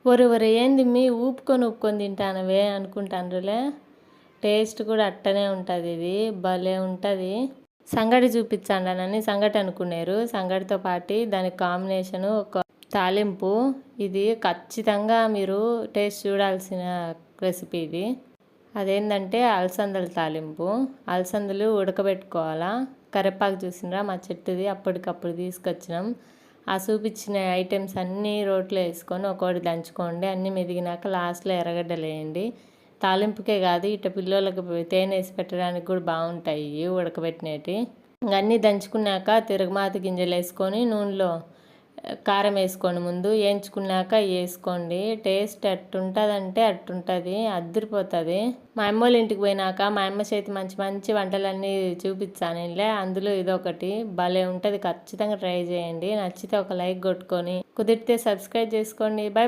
ఒరే ఏంది మీ ఊపుకొని తింటానవే అనుకుంటానులే. టేస్ట్ కూడా అట్టనే ఉంటుంది. ఇది భలే ఉంటుంది. సంగటి చూపించాలని సంగటి అనుకున్నారు. సంగటితో పాటు దానికి కాంబినేషను ఒక తాలింపు. ఇది ఖచ్చితంగా మీరు టేస్ట్ చూడాల్సిన రెసిపీ ఇది. అదేంటంటే అలసందల తాలింపు. అలసందలు ఉడకబెట్టుకోవాలా. కరివేపాకు చూసినరా మా చెట్టుది, అప్పటికప్పుడు తీసుకొచ్చినాం. ఆ చూపించిన ఐటమ్స్ అన్నీ రోట్లో వేసుకొని ఒక్కొక్కటి దంచుకోండి. అన్నీ మెదిగినాక లాస్ట్లో ఎర్రగడ్డలు వేయండి. తాలింపుకే కాదు ఇట్ట పిల్లలకి తేనె వేసి పెట్టడానికి కూడా బాగుంటాయి ఉడకబెట్టినవి. అన్నీ దంచుకున్నాక తిరగమాత గింజలు వేసుకొని నూనెలో కారం వేసుకోండి. ముందు వేయించుకున్నాక వేసుకోండి. టేస్ట్ అట్టుంటుందంటే అట్టుంటుంది, అద్దరిపోతుంది. మా అమ్మ వాళ్ళ ఇంటికి పోయినాక మా అమ్మ చేతి మంచి మంచి వంటలన్నీ చూపించానులే. అందులో ఇదొకటి భలే ఉంటుంది. ఖచ్చితంగా ట్రై చేయండి. నచ్చితే ఒక లైక్ కొట్టుకొని కుదిరితే సబ్స్క్రైబ్ చేసుకోండి. బాయ్.